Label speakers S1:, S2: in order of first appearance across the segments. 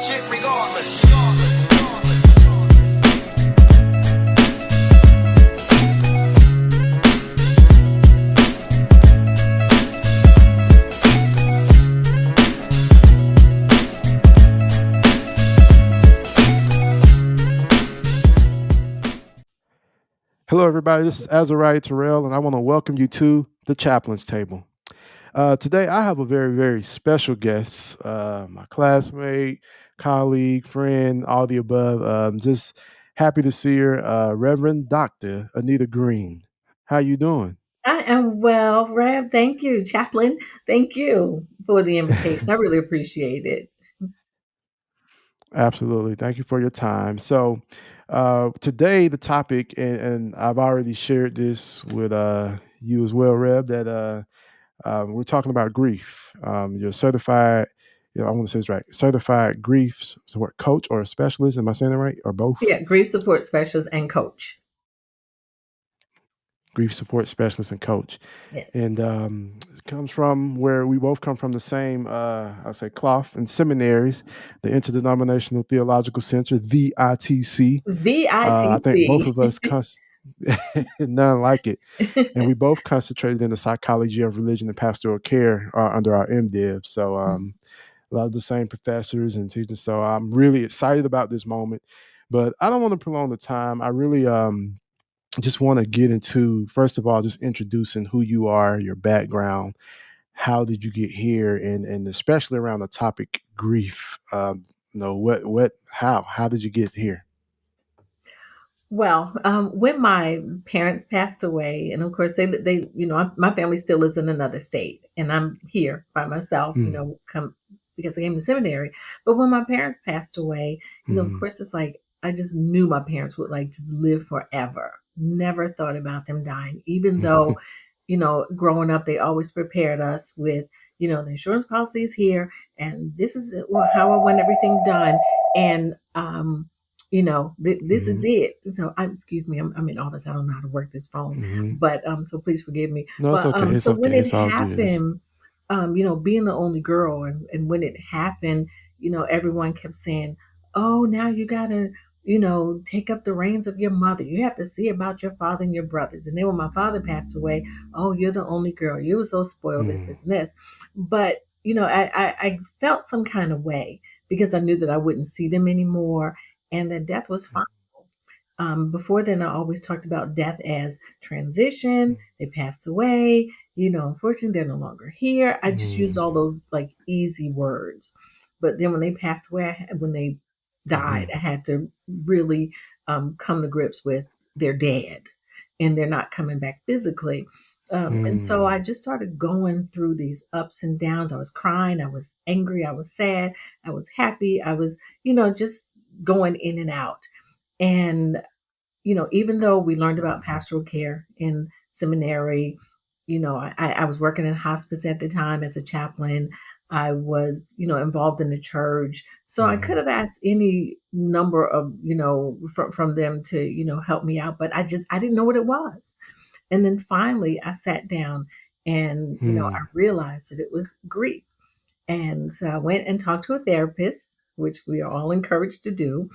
S1: shit regardless.
S2: Hello, everybody. This is Azariah Terrell, and I want to welcome you to the Chaplain's Table. Today, I have a very, very special guest, my classmate, colleague, friend, all the above. Just happy to see her, Reverend Dr. Anita Green. How you doing?
S3: I am well, Rev. Thank you, Chaplain. Thank you for the invitation. I really appreciate it.
S2: Absolutely. Thank you for your time. So, today, the topic, and I've already shared this with you as well, Rev, that we're talking about grief. You're certified, I want to say it's right, certified grief support coach or a specialist. Am I saying it right? Or both?
S3: Yeah, grief support specialist and coach.
S2: Grief support specialist and coach.
S3: Yes.
S2: And it comes from where we both come from the same, I'll say, cloth and seminaries, the Interdenominational Theological Center, the ITC.
S3: The
S2: I think both
S3: ITC.
S2: of us, none like it. And we both concentrated in the psychology of religion and pastoral care under our MDiv. So a lot of the same professors and teachers. So I'm really excited about this moment. But I don't want to prolong the time. I really just want to get into, first of all, just introducing who you are, your background, how did you get here, and especially around the topic grief. How did you get here?
S3: Well, when my parents passed away, and of course my family still lives in another state, and I'm here by myself,
S2: Mm,
S3: come because I came to seminary. But when my parents passed away, of
S2: mm,
S3: course, it's like I just knew my parents would like just live forever. Never thought about them dying, even though, growing up, they always prepared us with, the insurance policy is here, and this is how I want everything done, and this is
S2: mm,
S3: it. So excuse me, I'm in office. I don't know how to work this phone,
S2: mm.
S3: but so please forgive me.
S2: No, it's
S3: But
S2: okay. It's
S3: so when
S2: okay.
S3: it
S2: It's all good.
S3: happened, being the only girl, and when it happened, everyone kept saying, "Oh, now you gotta, take up the reins of your mother. You have to see about your father and your brothers." And then when my father passed away, "Oh, you're the only girl. You were so spoiled. This,
S2: Mm,
S3: and this." But I felt some kind of way because I knew that I wouldn't see them anymore, and that death was fine. Before then, I always talked about death as transition. They passed away. Unfortunately, they're no longer here. I just used
S2: mm,
S3: all those like easy words. But then when they passed away, when they died,
S2: mm,
S3: I had to really come to grips with they're dead and they're not coming back physically. And so
S2: mm,
S3: I just started going through these ups and downs. I was crying. I was angry. I was sad. I was happy. I was, just going in and out. And even though we learned about pastoral care in seminary, I was working in hospice at the time as a chaplain. I was, involved in the church. So I could
S2: mm,
S3: have asked any number of, from them to, help me out, but I didn't know what it was. And then finally I sat down and, I
S2: mm,
S3: realized that it was grief. And so I went and talked to a therapist, which we are all encouraged to do.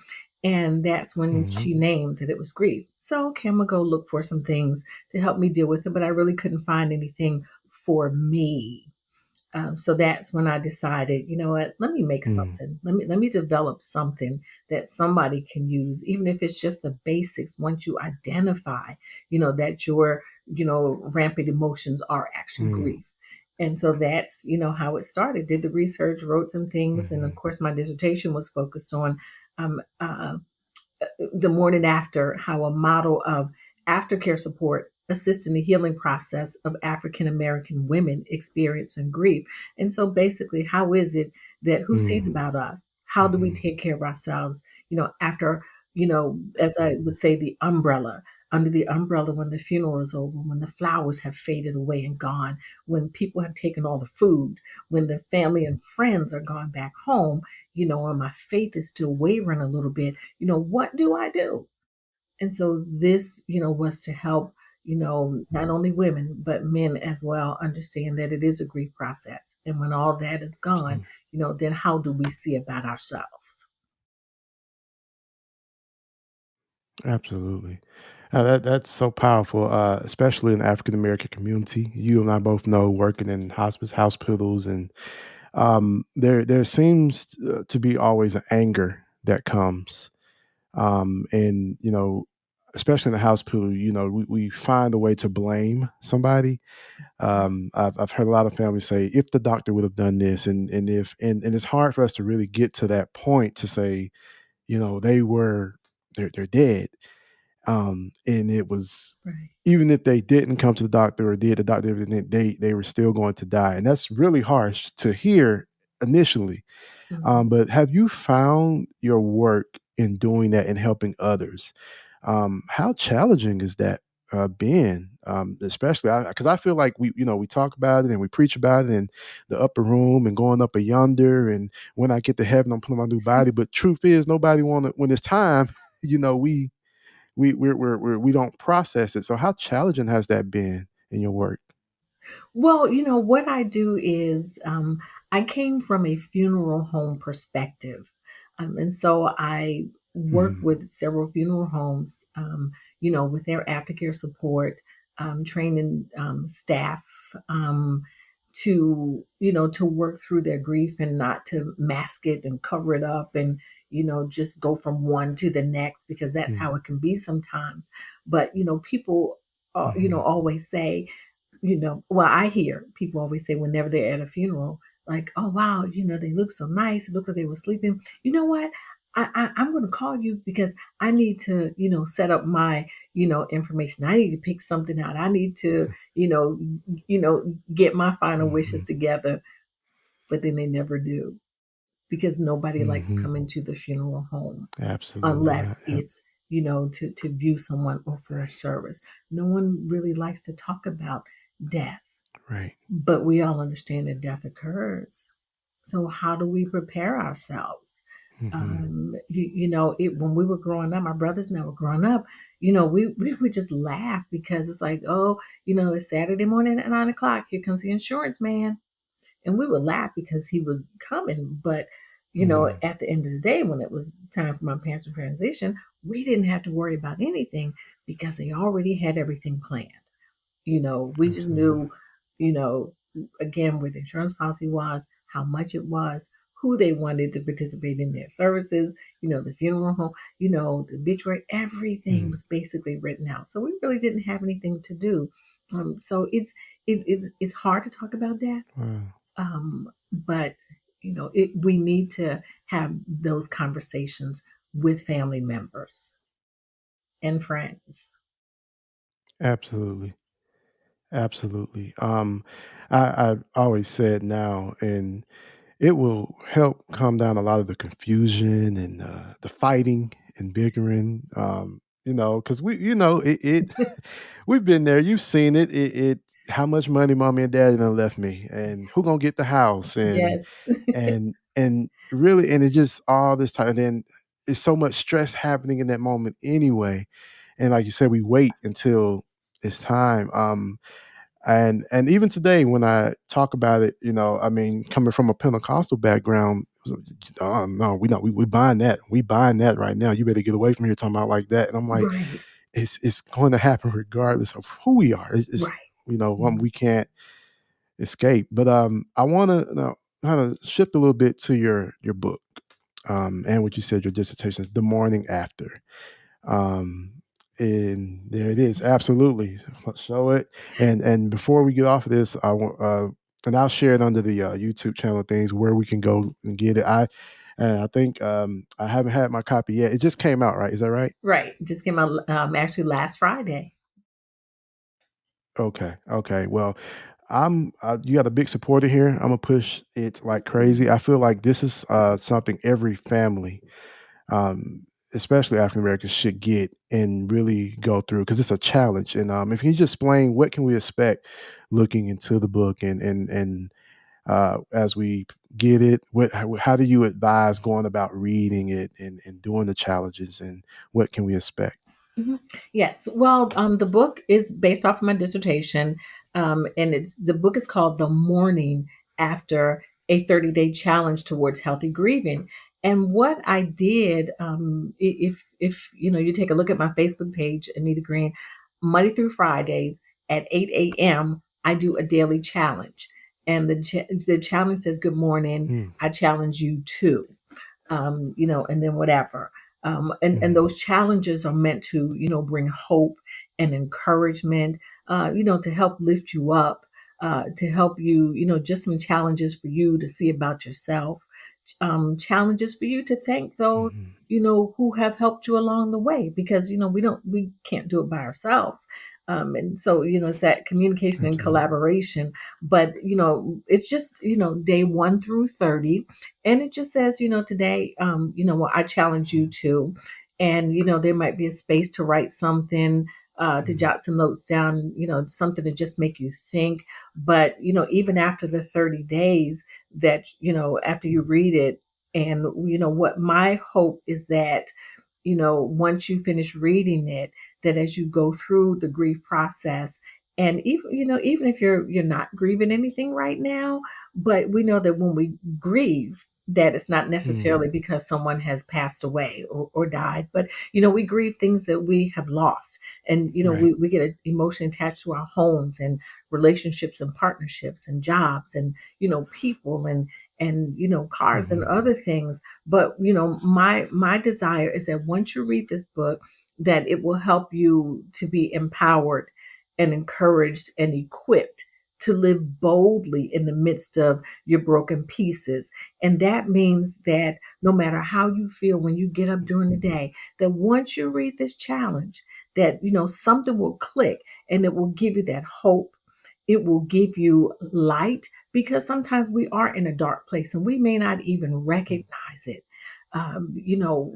S3: And that's when
S2: mm,
S3: she named that it was grief. So, okay, I'm going to go look for some things to help me deal with it. But I really couldn't find anything for me. So that's when I decided, you know what, let me make
S2: mm,
S3: something. Let me develop something that somebody can use, even if it's just the basics. Once you identify, that your, rampant emotions are actually
S2: mm,
S3: grief. And so that's, how it started. Did the research, wrote some things, and of
S2: mm,
S3: course my dissertation was focused on um, uh, the morning after, how a model of aftercare support assists in the healing process of African American women experiencing grief. And so basically, how is it that who sees
S2: mm,
S3: about us? How do we
S2: mm,
S3: take care of ourselves, after, as I would say, the umbrella, under the umbrella when the funeral is over, when the flowers have faded away and gone, when people have taken all the food, when the family and friends are gone back home, and my faith is still wavering a little bit, what do I do? And so this, was to help, not only women, but men as well understand that it is a grief process. And when all that is gone,
S2: mm.
S3: then how do we see about ourselves?
S2: Absolutely. That's so powerful, especially in the African American community. You and I both know working in hospice hospitals, and there seems to be always an anger that comes, and especially in the hospital, we find a way to blame somebody. I've heard a lot of families say, if the doctor would have done this, and if and it's hard for us to really get to that point to say, they're dead. And it was,
S3: Right.
S2: even if they didn't come to the doctor or did the doctor, they were still going to die, and that's really harsh to hear initially.
S3: Mhm.
S2: But have you found your work in doing that and helping others? How challenging is that been? Especially because I feel like we talk about it and we preach about it in the upper room and going up a yonder, and when I get to heaven, I'm putting my new body. But truth is, nobody want to, when it's time. You know, we don't process it. So how challenging has that been in your work?
S3: Well, what I do is I came from a funeral home perspective. And so I work
S2: Mhm.
S3: with several funeral homes, with their aftercare support, training staff to work through their grief and not to mask it and cover it up and, just go from one to the next because that's
S2: Mm.
S3: how it can be sometimes. But, people,
S2: Mhm.
S3: always say, well, I hear people always say whenever they're at a funeral, like, "Oh wow, they look so nice. It looked like they were sleeping." You know what? I'm going to call you because I need to, set up my, information. I need to pick something out. I need to, get my final wishes
S2: Mhm.
S3: together. But then they never do because nobody likes
S2: Mhm.
S3: coming to the funeral home
S2: Absolutely
S3: unless
S2: not. Yep.
S3: it's to view someone or for a service. No one really likes to talk about death,
S2: Right.
S3: but we all understand that death occurs. So how do we prepare ourselves?
S2: Mhm.
S3: When we were growing up, my brothers and I were growing up, we would just laugh because it's like, oh, it's Saturday morning at 9 o'clock. Here comes the insurance man. And we would laugh because he was coming. But,
S2: Mhm.
S3: at the end of the day, when it was time for my parents to transition, we didn't have to worry about anything because they already had everything planned. We just
S2: Absolutely.
S3: knew, you know, again, where the insurance policy was, how much it was, who they wanted to participate in their services, the funeral home, the obituary, everything
S2: Mm.
S3: was basically written out. So we really didn't have anything to do. So it's hard to talk about that,
S2: Wow.
S3: but we need to have those conversations with family members and friends.
S2: Absolutely. Absolutely. I always said now, and it will help calm down a lot of the confusion and the fighting and bickering. Because it we've been there. You've seen it. It how much money mommy and daddy done left me, and who gonna get the house, and
S3: Yes.
S2: really, and it just all this time. And then it's so much stress happening in that moment anyway. And like you said, we wait until it's time. And even today, when I talk about it, I mean, coming from a Pentecostal background, oh no, we buying that. We buying that right now. You better get away from here talking about like that. And I'm like,
S3: Right.
S2: it's going to happen regardless of who we are. It's
S3: Right. Mhm.
S2: we can't escape. But I want to now kind of shift a little bit to your book, and what you said your dissertation is, The Mourning After. Um, and there it is. Absolutely. Show it. And before we get off of this, I want and I'll share it under the YouTube channel things where we can go and get it. I think I haven't had my copy yet. It just came out, right? Is that right?
S3: Right. Just came out actually last Friday.
S2: Okay. Okay. Well, you got a big supporter here. I'm gonna push it like crazy.
S3: Mhm.
S2: I feel like this is something every family, um, especially African Americans, should get and really go through because it's a challenge. And if you just explain what can we expect looking into the book, and as we get it, how do you advise going about reading it and doing the challenges, and what can we expect?
S3: Mhm. Yes. Well, the book is based off of my dissertation, and the book is called "The Mourning After: A 30-Day Challenge Towards Healthy Grieving." And what I did, if you take a look at my Facebook page, Anita Green, Monday through Fridays at 8 a.m., I do a daily challenge. And the challenge says, "Good morning.
S2: Mm,
S3: I challenge you too." And then whatever. And
S2: mm,
S3: those challenges are meant to, bring hope and encouragement, to help lift you up, to help you, just some challenges for you to see about yourself, challenges for you to thank those,
S2: mhm.
S3: who have helped you along the way, because, we can't do it by ourselves. And so, it's that communication and
S2: Absolutely.
S3: collaboration. But, it's just, day 1 through 30, and it just says, today, what I challenge you to. And, there might be a space to write something, to
S2: Mhm,
S3: jot some notes down, something to just make you think. But, even after the 30 days that, after you read it, and, what my hope is that, once you finish reading it, that as you go through the grief process, and even if you're not grieving anything right now, but we know that when we grieve, that it's not
S2: mm.
S3: necessarily because someone has passed away or died, but we grieve things that we have lost. And
S2: Right.
S3: we get emotionally attached to our homes and relationships and partnerships and jobs and people and cars and
S2: Mhm,
S3: other things. But my desire is that once you read this book, that it will help you to be empowered and encouraged and equipped to live boldly in the midst of your broken pieces. And that means that no matter how you feel when you get up during the day, that once you read this challenge, that something will click, and it will give you that hope. It will give you light, because sometimes we are in a dark place and we may not even
S2: mm,
S3: recognize it.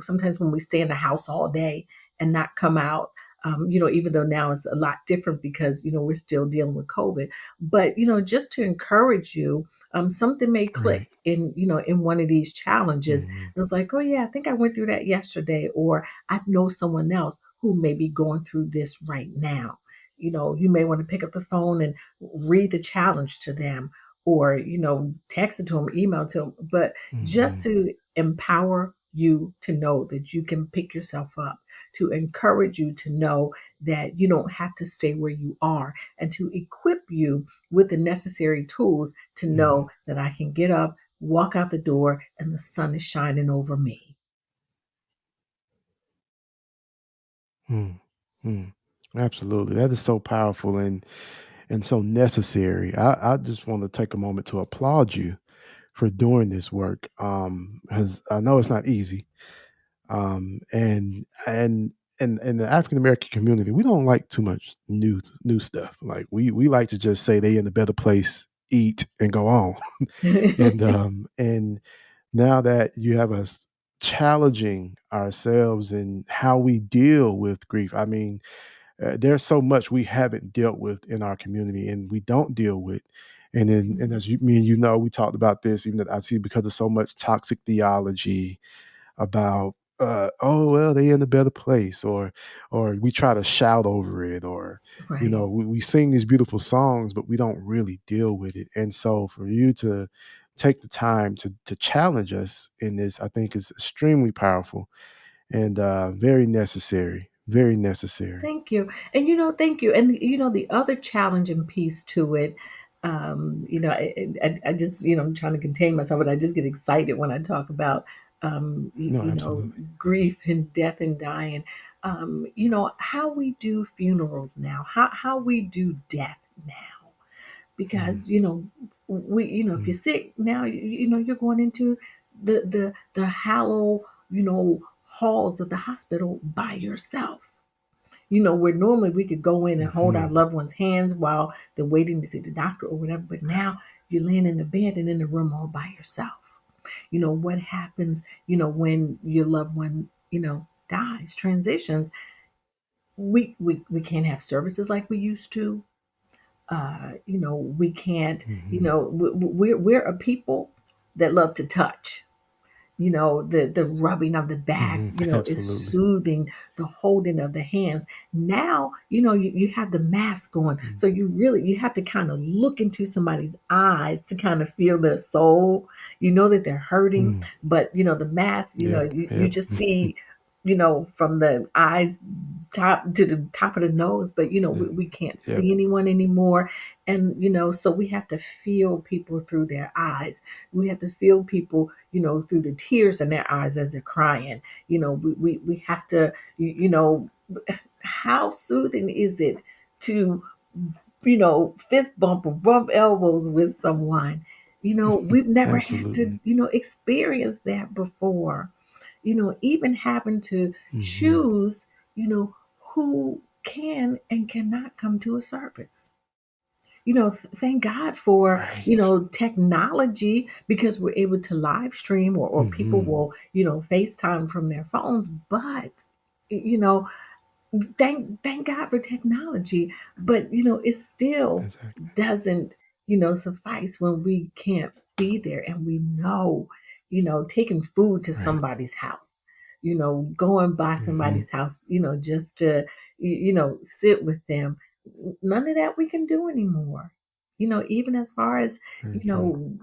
S3: Sometimes when we stay in the house all day and not come out, even though now it's a lot different because, we're still dealing with COVID. But, just to encourage you, something may click
S2: right.
S3: in one of these challenges.
S2: Mhm,
S3: It was like, oh yeah, I think I went through that yesterday, or I know someone else who may be going through this right now. You may want to pick up the phone and read the challenge to them, or, text it to them, email to them, but just
S2: mhm,
S3: to empower you to know that you can pick yourself up, to encourage you to know that you don't have to stay where you are, and to equip you with the necessary tools to
S2: mhm,
S3: know that I can get up, walk out the door, and the sun is shining over me.
S2: mm, mm. Absolutely. That is so powerful and so necessary. I just want to take a moment to applaud you for doing this work. Because I know it's not easy. And in the African American community, we don't like too much new stuff. Like we like to just say they in a better place, eat and go on. And now that you have us challenging ourselves in how we deal with grief, I mean, there's so much we haven't dealt with in our community and we don't deal with. And as me and we talked about this, even that I see because of so much toxic theology about oh well they in a better place, or we try to shout over it, or
S3: Right.
S2: we sing these beautiful songs but we don't really deal with it. And so for you to take the time to challenge us in this, I think is extremely powerful and very necessary, very necessary.
S3: Thank you. And thank you. And the other challenging piece to it, I just, I'm trying to contain myself, but I just get excited when I talk about,
S2: No, absolutely.
S3: grief and death and dying. How we do funerals now, how we do death now,
S2: Mm,
S3: because we, if you're
S2: mm,
S3: sick now, you're going into the hollow, halls of the hospital by yourself, where normally we could go in and hold our
S2: mhm,
S3: loved one's hands while they're waiting to see the doctor or whatever. But now you're laying in the bed and in the room all by yourself. What happens, when your loved one, dies, transitions. We can't have services like we used to. We can't,
S2: mhm,
S3: we're a people that love to touch. the rubbing of the back, is
S2: Absolutely.
S3: soothing, the holding of the hands. Now, you have the mask on.
S2: Mm,
S3: So you have to kind of look into somebody's eyes to kind of feel their soul. You know that they're hurting,
S2: mm,
S3: but the mask,
S2: yep.
S3: you
S2: Yep.
S3: just see, from the eyes top to the top of the nose, but we can't
S2: Yep.
S3: see anyone anymore. And so we have to feel people through their eyes. We have to feel people, through the tears in their eyes as they're crying. We have to, how soothing is it to, fist bump or bump elbows with someone? We've never had to,
S2: Absolutely.
S3: experience that before. Even having to
S2: Hmm.
S3: choose, who can and cannot come to a service. Thank God for,
S2: Right.
S3: technology, because we're able to live stream, or people
S2: Hmm.
S3: will, FaceTime from their phones. But, you know, thank God for technology, but it still
S2: Exactly.
S3: doesn't, suffice when we can't be there, and we know, taking food to
S2: Right.
S3: somebody's house, going by
S2: Hmm.
S3: somebody's house, just to sit with them. None of that we can do anymore. Even as far as
S2: Very
S3: you
S2: true.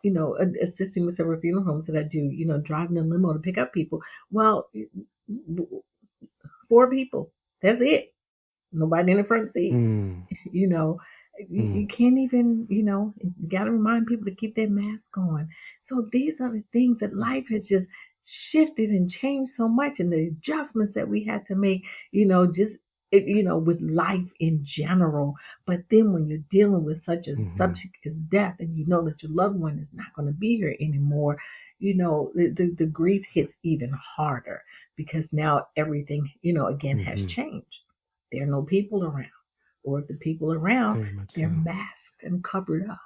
S3: know, assisting with several funeral homes that I do, driving a limo to pick up people. Well, four people. That's it. Nobody in the front seat.
S2: Mm,
S3: You know, you
S2: mm,
S3: can't even, you got to remind people to keep their mask on. So these are the things that
S2: mm,
S3: life has just shifted and changed so much, and the adjustments that we had to make, just, with life in general. But then when you're dealing with such a
S2: mhm,
S3: subject as death, and you know that your loved one is not going to be here anymore, the grief hits even harder, because now everything, again, has
S2: mhm.
S3: changed. There are no people around, or if the people around,
S2: Very much
S3: they're
S2: so.
S3: masked and covered up.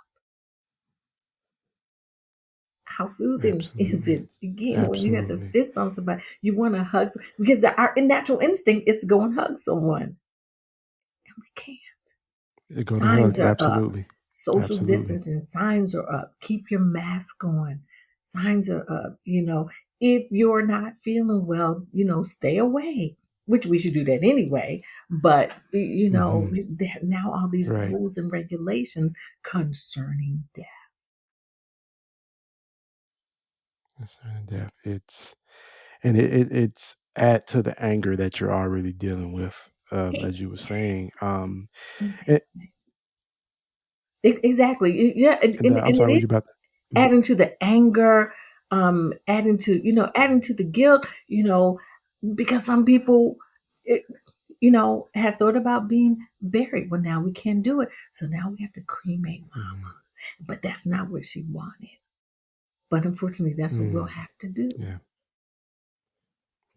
S3: How soothing is
S2: Absolutely.
S3: it, again, when you have to
S2: Absolutely.
S3: fist bump somebody, you want to hug, because our natural instinct is to go and hug someone, and we can't.
S2: Go to
S3: Signs
S2: hug.
S3: are up.
S2: Absolutely.
S3: Social
S2: Absolutely.
S3: distancing signs are up. Keep your mask on. Signs are up. If you're not feeling well, stay away, which we should do that anyway. But,
S2: Hmm.
S3: there are now all these
S2: Right.
S3: rules and regulations concerning death.
S2: It's certain death. It's add to the anger that you're already dealing with, as you were saying. And,
S3: Exactly. Exactly. Yeah. And,
S2: and
S3: and,
S2: I'm
S3: and it
S2: sorry. What you
S3: is
S2: about? Mhm.
S3: adding to the anger, adding to the guilt, because some people, eh, had thought about being buried. Well, now we can't do it. So now we have to cremate
S2: Mhm.
S3: mama. But that's not what she wanted. But unfortunately, that's what we'll
S2: Mm.
S3: have to do.
S2: Yeah,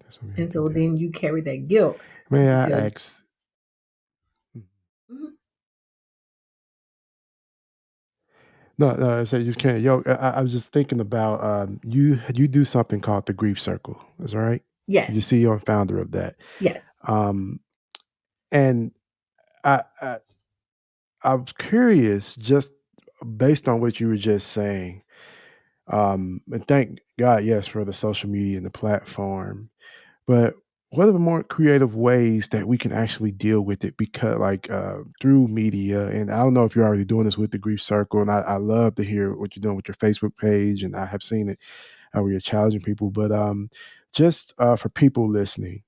S2: that's what we have
S3: And
S2: to
S3: so
S2: do.
S3: then you carry that guilt,
S2: May I
S3: because
S2: ask?
S3: Mhm.
S2: No, no. I said you can't. Yo, I was just thinking about you do something called the grief circle. Is that right?
S3: Yes,
S2: You CEO and founder of that.
S3: yes.
S2: Um, and I, I I was curious, just based on what you were just saying. And thank God, yes, for the social media and the platform. But what are the more creative ways that we can actually deal with it? Because, like, through media, and I don't know if you're already doing this with the Grief Circle, and I love to hear what you're doing with your Facebook page, and I have seen it where you're challenging people. But just for people listening,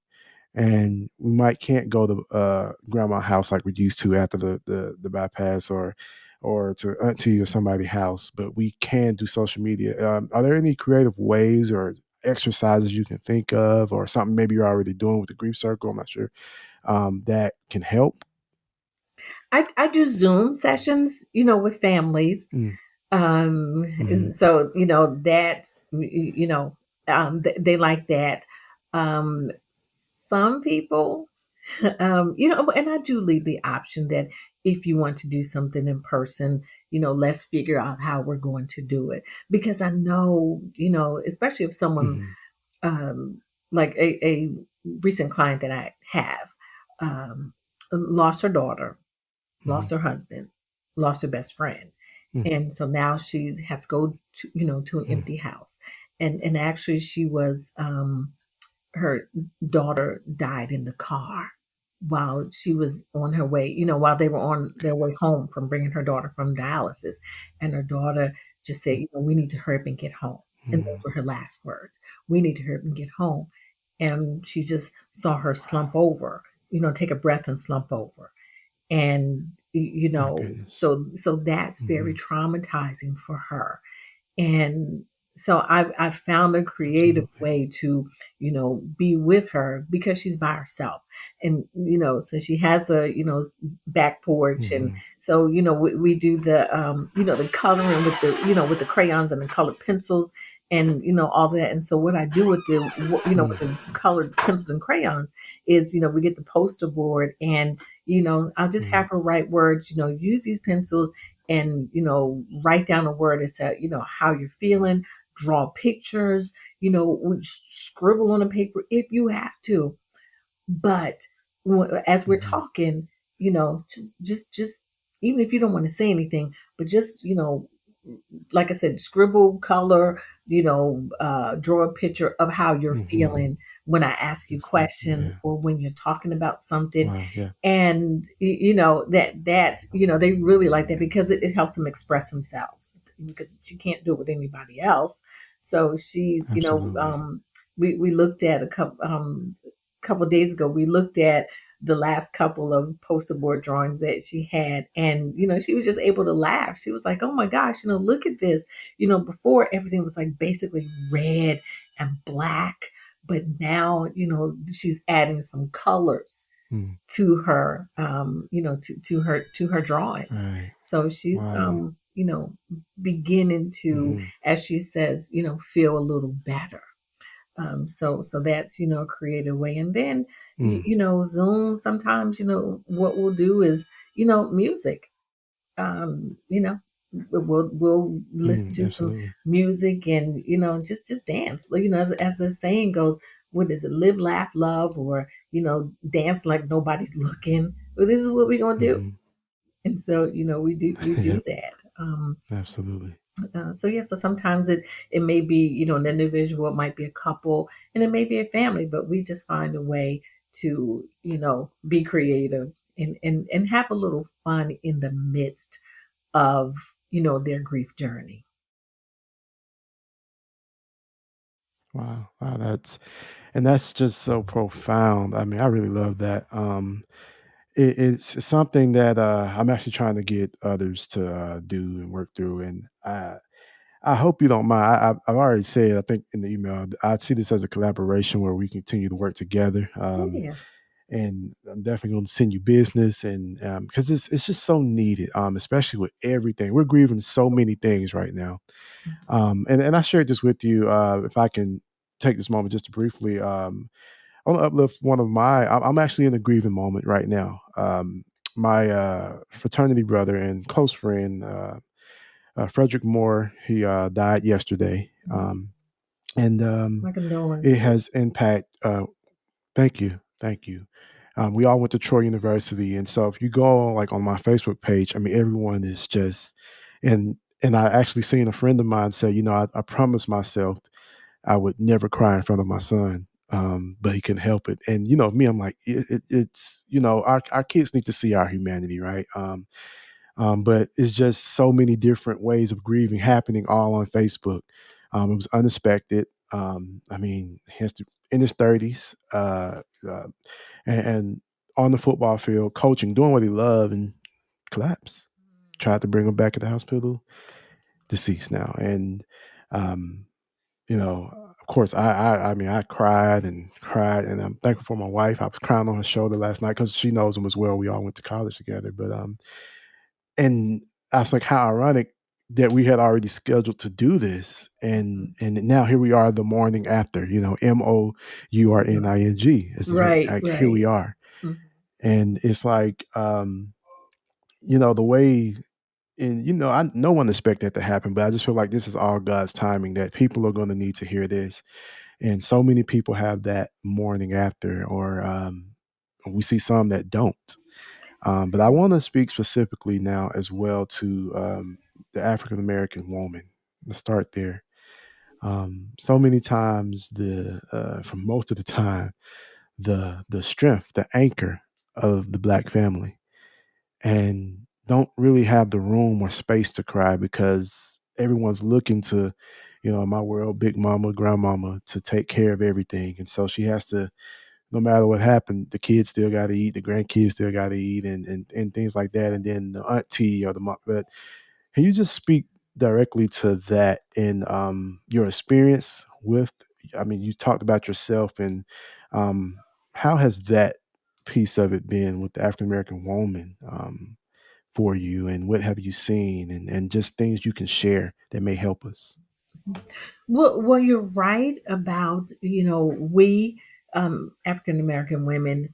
S2: and we might can't go to grandma's house like we used to after the bypass, or to auntie or somebody's house, but we can do social media. Are there any creative ways or exercises you can think of, or something maybe you're already doing with the grief circle? I'm not sure, that can help.
S3: I do Zoom sessions, with families.
S2: Mm,
S3: Um,
S2: mhm,
S3: so that, they like that. Um, some people, and I do leave the option that if you want to do something in person, let's figure out how we're going to do it, because I know, especially if someone,
S2: mhm,
S3: um, like a recent client that I have, um, lost her daughter,
S2: mhm,
S3: lost her husband, lost her best friend.
S2: mm,
S3: And so now she has to go to, to an
S2: mm,
S3: empty house. and actually she was her daughter died in the car while she was on her way, while they were on their way home from bringing her daughter from dialysis. And her daughter just said, we need to hurry up and get home. And those
S2: Mm.
S3: were her last words. We need to hurry up and get home. And she just saw her slump over, take a breath and slump over. And,
S2: My goodness.
S3: so that's very
S2: Hmm.
S3: traumatizing for her. And so I've found a creative
S2: Absolutely.
S3: way to, be with her because she's by herself. And, so she has a, back porch. And
S2: Hmm.
S3: so, we do the coloring with with the crayons and the colored pencils and, all that. And so what I do with with
S2: Mm.
S3: the colored pencils and crayons is, we get the poster board and, I'll just
S2: Mm.
S3: have her write words, use these pencils and write down a word as to how you're feeling, draw pictures, scribble on a paper if you have to. But as we're
S2: Hmm.
S3: talking, just even if you don't want to say anything, but just like I said, scribble, color, draw a picture of how you're
S2: Hmm.
S3: feeling when I ask you
S2: Exactly.
S3: questions
S2: Yeah.
S3: or when you're talking about something.
S2: Wow. Yeah.
S3: And that they really like that because it helps them express themselves because she can't do it with anybody else. So she's,
S2: Absolutely.
S3: we looked at couple days ago, we looked at the last couple of poster board drawings that she had. And, she was just able to laugh. She was like, oh my gosh, look at this. Before everything was like basically red and black. But now, she's adding some colors
S2: Mm.
S3: to her, to her drawings.
S2: Right.
S3: So she's,
S2: Wow.
S3: beginning to,
S2: Hmm.
S3: as she says, feel a little better. So that's a creative way. And then
S2: Mm.
S3: Zoom. Sometimes what we'll do is music. We'll listen
S2: Mm.
S3: to some
S2: Absolutely.
S3: music and just dance. As the saying goes, what is it? Live, laugh, love, or dance like nobody's looking. Well, this is what we're gonna do.
S2: Hmm.
S3: And so we do
S2: Yeah.
S3: that.
S2: Absolutely.
S3: So yeah, so sometimes it may be an individual, it might be a couple, and it may be a family, but we just find a way to be creative and have a little fun in the midst of their grief journey.
S2: Wow. Wow. That's just so profound. I mean, I really love that. It's something that I'm actually trying to get others to do and work through, and I hope you don't mind. I've already said, I think in the email, I see this as a collaboration where we continue to work together.
S3: Oh yeah.
S2: And I'm definitely going to send you business, and because it's just so needed, especially with everything. We're grieving so many things right now. And I shared this with you. If I can take this moment just to briefly, I want to uplift one of my. I'm actually in a grieving moment right now. My fraternity brother and close friend, Frederick Moore, he died yesterday, and
S3: My
S2: it
S3: condolences.
S2: has impact. Thank you, thank you. We all went to Troy University, and so if you go like on my Facebook page, I mean, everyone is just, and I actually seen a friend of mine say, I promised myself I would never cry in front of my son, but he couldn't help it. And me, I'm like, it's our kids need to see our humanity, right? But it's just so many different ways of grieving happening all on Facebook. It was unexpected. I mean, in his 30s, and on the football field, coaching, doing what he loved, and collapsed. Tried to bring him back at the hospital, deceased now. And um, of course, I mean, I cried and cried, and I'm thankful for my wife. I was crying on her shoulder last night because she knows him as well. We all went to college together, but and I was like, how ironic that we had already scheduled to do this, and now here we are, the morning after. Mourning. It's
S3: Right,
S2: like here we
S3: right.
S2: are,
S3: Mhm.
S2: and it's like the way. And no one expected that to happen, but I just feel like this is all God's timing. That people are going to need to hear this, and so many people have that morning after, or we see some that don't. But I want to speak specifically now as well to the African American woman. Let's start there. So many times, for most of the time, the strength, the anchor of the Black family, and don't really have the room or space to cry because everyone's looking to, in my world, big mama, grandmama, to take care of everything. And so she has to, no matter what happened, the kids still got to eat, the grandkids still got to eat, and things like that. And then the auntie or the mom. But can you just speak directly to that in your experience with? I mean, you talked about yourself, and um, how has that piece of it been with the African American woman for you, and what have you seen, and just things you can share that may help us?
S3: Well, you're right about, we African American women,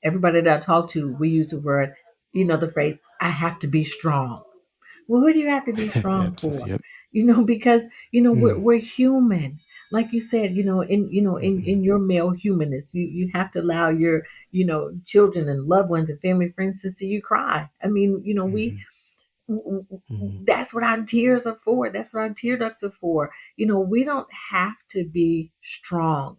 S3: everybody that I talk to, we use the word, the phrase, I have to be strong. Well, who do you have to be strong
S2: Absolutely.
S3: for?
S2: Yep.
S3: Because we're,
S2: Mm,
S3: we're human. Like you said, in
S2: mhm,
S3: your male humanness, you have to allow your children and loved ones and family friends to see you cry. I mean,
S2: mhm, mhm,
S3: that's what our tears are for. That's what our tear ducts are for. We don't have to be strong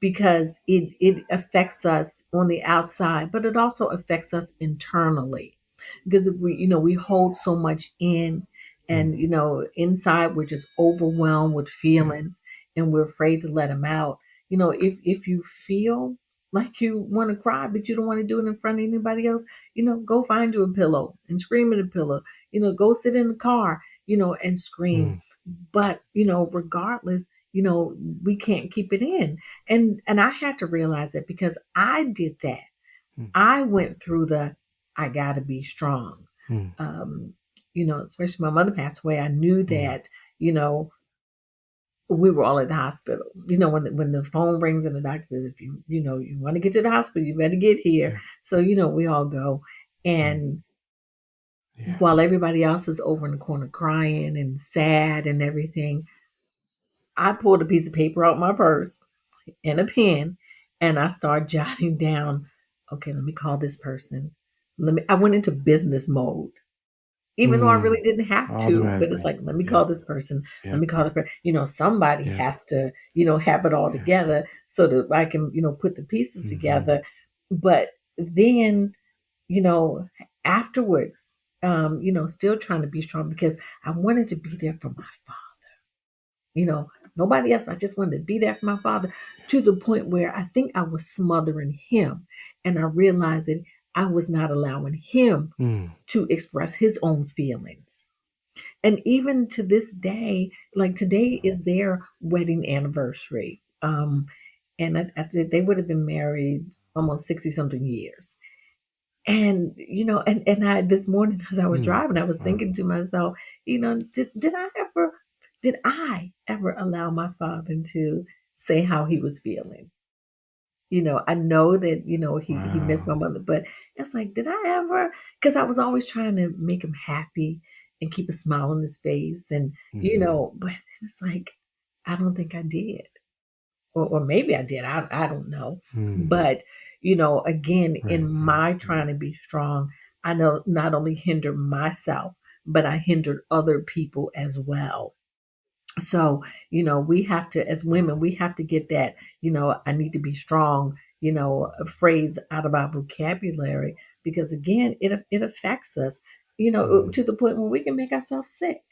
S3: because it affects us on the outside, but it also affects us internally. Because if we hold so much in, and
S2: mm,
S3: inside we're just overwhelmed with
S2: mm,
S3: feelings, and we're afraid to let them out. If you feel like you want to cry, but you don't want to do it in front of anybody else, go find you a pillow and scream at a pillow. Go sit in the car, and scream.
S2: mm,
S3: But regardless, we can't keep it in. And I had to realize that because I did that.
S2: mm,
S3: I went through the I gotta be strong.
S2: mm,
S3: Um, Especially my mother passed away. I knew
S2: mm,
S3: that, we were all at the hospital. When the phone rings and the doctor says, if you want to get to the hospital, you better get here.
S2: yeah,
S3: So, we all go.
S2: mm,
S3: And
S2: yeah.
S3: while everybody else is over in the corner crying and sad and everything, I pulled a piece of paper out my purse and a pen, and I started jotting down, okay, let me call this person. I went into business mode, even though I really
S2: Mm,
S3: didn't have to, but it's
S2: automatically.
S3: like, let me
S2: Yep.
S3: call this person. Let
S2: Yep.
S3: me call the person. Somebody
S2: Yep.
S3: has to, have it all
S2: Yeah.
S3: together so that I can, put the pieces
S2: Mhm.
S3: together. But then, you know, afterwards, still trying to be strong because I wanted to be there for my father. Nobody else. I just wanted to be there for my father to the point where I think I was smothering him. And I realized that I was not allowing him
S2: Mm,
S3: to express his own feelings. And even to this day, like today is their wedding anniversary. And they would have been married almost 60 something years. And and I this morning as I was
S2: mm.
S3: driving, I was
S2: Wow.
S3: thinking to myself, did I ever allow my father to say how he was feeling? I know that, he missed
S2: Wow.
S3: my mother, but it's like, did I ever? Because I was always trying to make him happy and keep a smile on his face. And,
S2: Mhm.
S3: but it's like, I don't think I did. Or maybe I did. I don't know.
S2: Mm.
S3: But, again, in
S2: Right, right.
S3: my trying to be strong, I know not only hinder myself, but I hindered other people as well. So, we have to, as women,
S2: Wow.
S3: we have to get that, I need to be strong, a phrase out of our vocabulary, because again, it affects us,
S2: Mm.
S3: to the point where we can make ourselves sick.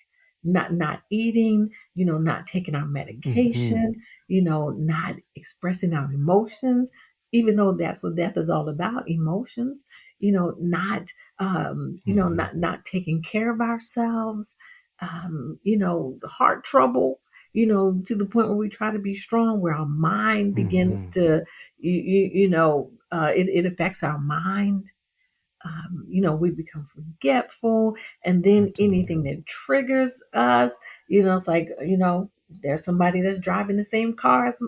S3: Not eating, not taking our
S2: Mhm.
S3: medication, not expressing our emotions, even though that's what death is all about, emotions, not
S2: Mhm.
S3: not taking care of ourselves, heart trouble, to the point where we try to be strong, where our mind begins
S2: Mhm.
S3: to, it affects our mind. We become forgetful, and then
S2: Absolutely.
S3: anything that triggers us, it's like, there's somebody that's driving the same car as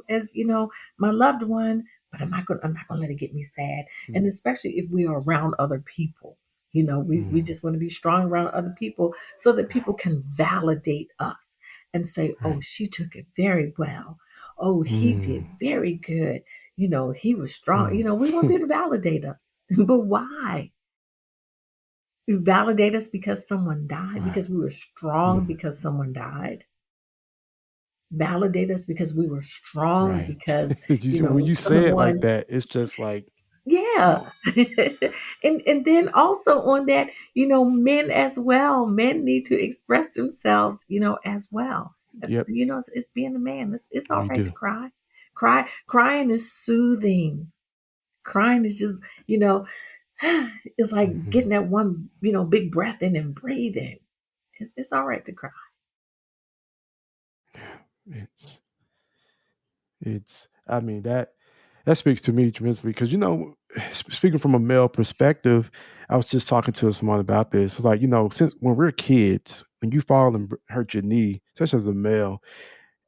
S3: my loved one, but I'm not gonna let it get me sad.
S2: Mm.
S3: And especially if we are around other people, we
S2: Mm.
S3: just want to be strong around other people so that
S2: Right.
S3: people can validate us and say, oh,
S2: Right.
S3: she took it very well. Oh, he
S2: Mm.
S3: did very good. He was strong.
S2: Mm.
S3: We want people to validate us. But why? Validate us because someone died,
S2: Right.
S3: because we were strong
S2: Mm.
S3: because someone died. validate us because we were strong,
S2: Right.
S3: because,
S2: When you say it like
S3: someone,
S2: that, it's just like,
S3: yeah.
S2: oh,
S3: And then also on that, men as well, men need to express themselves, as well.
S2: yep,
S3: It's being a man. It's all
S2: we
S3: right to
S2: do.
S3: cry. Crying is soothing. Crying is just, you know, it's like
S2: Hmm.
S3: getting that one, big breath in and breathing. It's all right to cry.
S2: It's I mean, that speaks to me tremendously because speaking from a male perspective, I was just talking to someone about this. It's like, since when we're kids, when you fall and hurt your knee, especially as a male,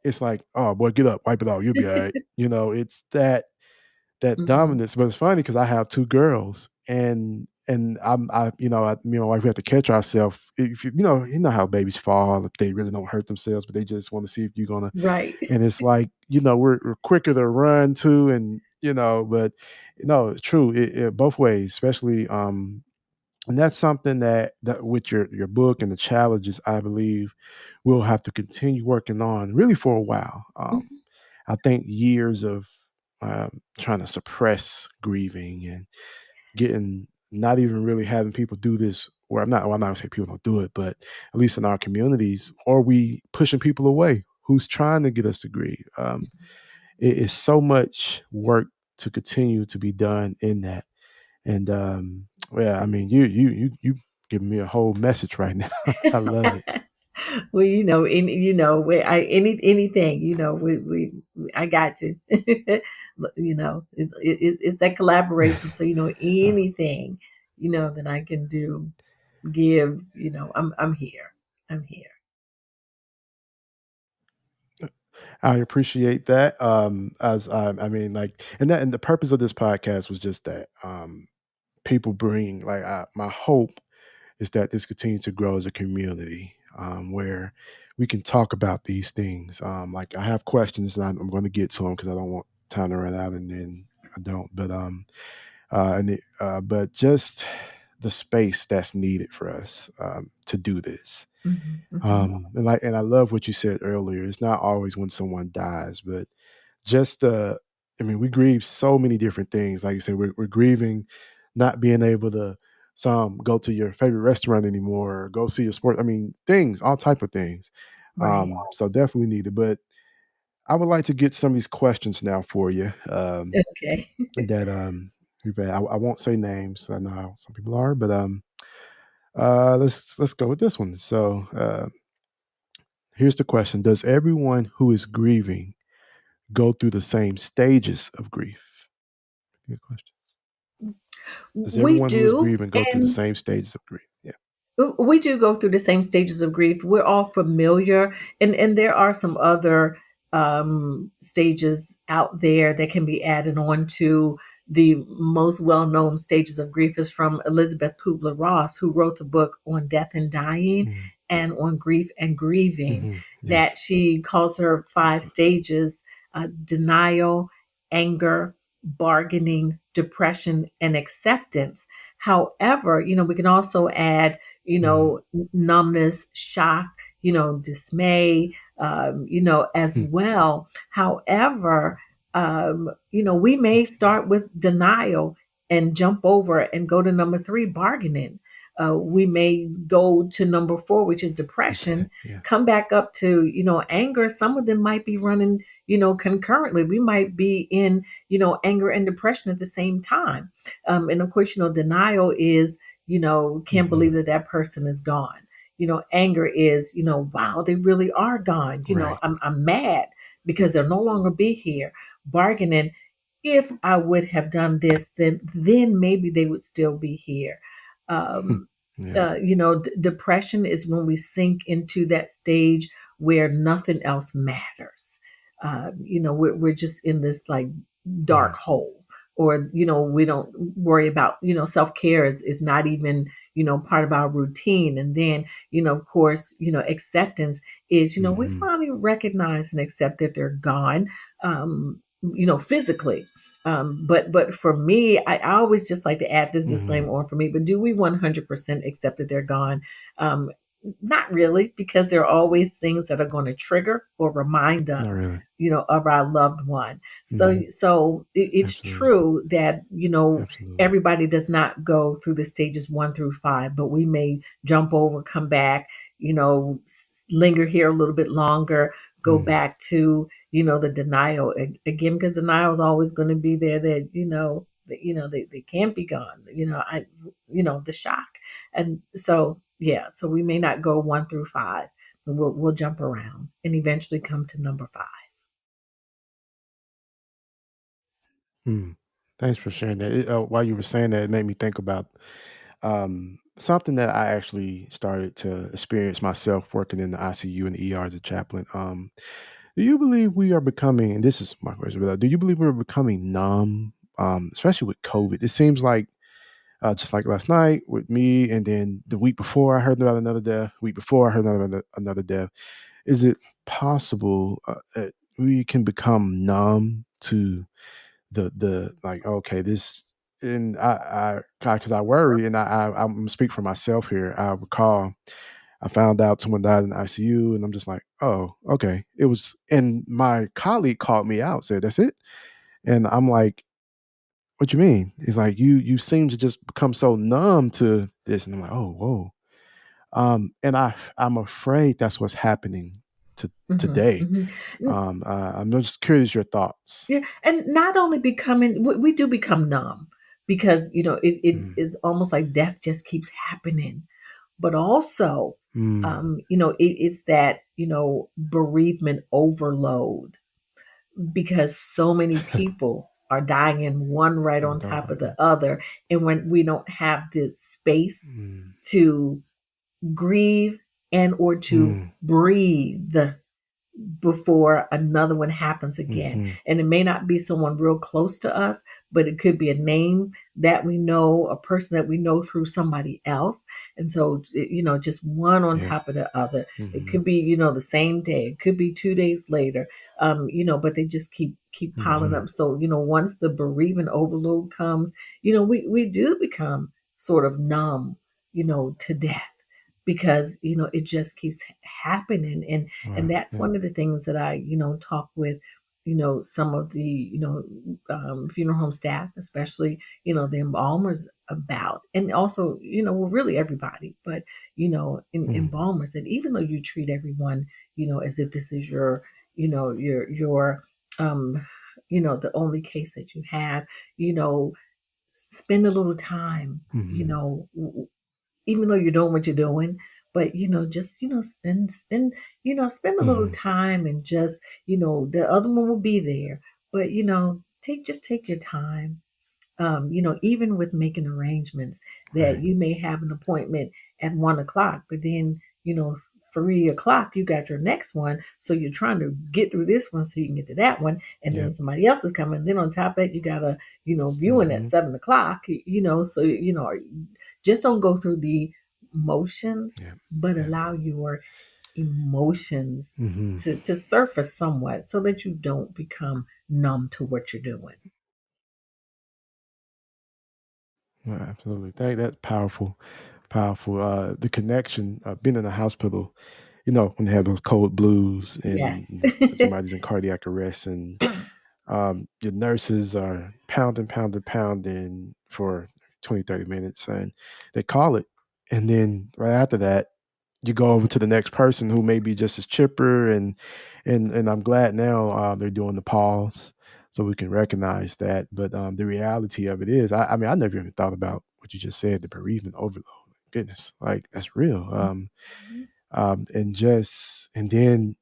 S2: it's like, oh boy, get up, wipe it off, you'll be all right. It's that
S3: Hmm.
S2: dominance. But it's funny because I have two girls, and me and my wife, we have to catch ourselves. If you know how babies fall, if they really don't hurt themselves, but they just want to see if you're gonna.
S3: Right.
S2: And it's like, we're quicker to run too, and but it's true, both ways, especially. And that's something that with your book and the challenges, I believe we'll have to continue working on really for a while.
S3: Hmm.
S2: I think years of trying to suppress grieving and getting not even really having people do this. Or I'm not gonna say people don't do it, but at least in our communities, or we pushing people away who's trying to get us to grieve. It is so much work to continue to be done in that. And yeah, I mean, you giving me a whole message right now. I love it.
S3: Well, where anything, I got you. It's that collaboration. So,
S2: Uh,
S3: anything, that I can do, give, I'm here. I'm here.
S2: I appreciate that. As I mean, like, and the purpose of this podcast was just that people bring like my hope is that this continues to grow as a community where we can talk about these things. Like I have questions and I'm going to get to them because I don't want time to run out and then I don't. But just the space that's needed for us to do this.
S3: Hmm. Hmm.
S2: And I love what you said earlier. It's not always when someone dies, but just the I mean, we grieve so many different things. Like you said, we're grieving not being able to some go to your favorite restaurant anymore or go see your sport. I mean, things, all type of things.
S3: Right.
S2: So definitely needed. But I would like to get some of these questions now for you.
S3: Okay.
S2: That we've had. I won't say names. I know how some people are, but let's go with this one. So here's the question: does everyone who is grieving go through the same stages of grief? Good question. Does
S3: We
S2: everyone who is
S3: do.
S2: grieving go through the
S3: And
S2: same stages of grief? Yeah.
S3: we do go through the same stages of grief. We're all familiar, and there are some other stages out there that can be added on to the most well-known stages of grief. Is from Elizabeth Kubler-Ross, who wrote the book on death and dying
S2: Mm-hmm.
S3: and on grief and grieving.
S2: Mm-hmm. Yeah.
S3: That she calls her five stages: denial, anger, bargaining, depression, and acceptance. However, we can also add,
S2: Mm-hmm.
S3: numbness, shock, dismay, as
S2: Hmm.
S3: well. However, we may start with denial and jump over and go to number three, bargaining. We may go to number four, which is depression,
S2: Yeah.
S3: come back up to, anger. Some of them might be running, concurrently. We might be in, anger and depression at the same time. And of course, denial is, can't
S2: Mm-hmm.
S3: believe that that person is gone. Anger is, wow, they really are gone.
S2: Right.
S3: I'm mad because they'll no longer be here. Bargaining, if I would have done this, then maybe they would still be here. Um,
S2: Yeah.
S3: Depression is when we sink into that stage where nothing else matters. We're just in this like
S2: Mm-hmm.
S3: dark hole, or we don't worry about, self-care is not even, part of our routine. And then, of course, acceptance is, we
S2: Mm-hmm.
S3: finally recognize and accept that they're gone, physically. But for me, I always just like to add this
S2: Mm-hmm.
S3: disclaimer on for me, but do we 100% accept that they're gone? um Not really, because there are always things that are going to trigger or remind
S2: Not
S3: us,
S2: really.
S3: of our loved one. So,
S2: Hmm.
S3: it's
S2: Absolutely.
S3: true that,
S2: Absolutely.
S3: everybody does not go through the stages 1 through 5, but we may jump over, come back, linger here a little bit longer, go
S2: Mm.
S3: back to, the denial again, because denial is always going to be there that, they can't be gone, the shock. And so, yeah, so we may not go 1 through 5, but we'll jump around and eventually come to number 5.
S2: Mm. Thanks for sharing that. While you were saying that, it made me think about something that I actually started to experience myself working in the ICU and the ER as a chaplain. Do you believe we are becoming, and this is my question, but do you believe we're becoming numb, especially with COVID? It seems like just like last night with me, and then the week before I heard about another death. Week before I heard about another death. Is it possible that we can become numb to the like, okay, this, and because I worry, and I'm gonna speak for myself here. I recall I found out someone died in the ICU, and I'm just like, oh, okay. It was, and my colleague called me out, said, "That's it," and I'm like, "What you mean?" He's like, "You seem to just become so numb to this," and I'm like, "Oh, whoa." And I'm afraid that's what's happening to
S3: Hmm.
S2: today.
S3: Hmm.
S2: I'm just curious your thoughts.
S3: Yeah, and not only becoming, we do become numb because it
S2: Mm,
S3: is almost like death just keeps happening, but also,
S2: mm.
S3: it's that bereavement overload because so many people are dying in one right
S2: Never
S3: on
S2: thought
S3: top of
S2: about
S3: the
S2: that.
S3: other, and when we don't have the space
S2: Mm,
S3: to grieve and or to
S2: mm,
S3: breathe before another one happens again.
S2: mhm.
S3: And it may not be someone real close to us, but it could be a name that we know, a person that we know through somebody else. And so, just one on
S2: Yeah.
S3: top of the other. It
S2: Mhm,
S3: could be, the same day. It could be 2 days later. But they just keep piling
S2: mhm.
S3: up. So, once the bereavement overload comes, we do become sort of numb, to death because it just keeps happening. And
S2: Wow,
S3: that's
S2: yeah.
S3: one of the things that I talk with some of the funeral home staff, especially the embalmers, about, and also well, really everybody, but in
S2: Mm,
S3: embalmers, that even though you treat everyone as if this is your your um the only case that you have, you know spend a little time,
S2: mhm.
S3: even though you're doing what you're doing, but just spend a little
S2: Mhm.
S3: time, and just the other one will be there, but take your time, even with making arrangements that
S2: Right.
S3: you may have an appointment at 1 o'clock, but then 3 o'clock you got your next one, so you're trying to get through this one so you can get to that one, and
S2: Yep.
S3: then somebody else is coming. Then on top of that, you got a viewing at
S2: Mhm.
S3: 7 o'clock. So just don't go through the motions,
S2: Yep.
S3: but
S2: Yep.
S3: allow your emotions
S2: Mhm.
S3: to surface somewhat so that you don't become numb to what you're doing.
S2: Well, absolutely. That's powerful. Powerful. The connection, being in a hospital, when they have those cold blues
S3: Yes.
S2: and somebody's in cardiac arrest, and your nurses are pounding, pounding, pounding for 20, 30 minutes, and they call it. And then right after that, you go over to the next person who may be just as chipper, and I'm glad now they're doing the pause so we can recognize that. But the reality of it is, I mean, I never even thought about what you just said, the bereavement overload. Goodness, like that's real. And then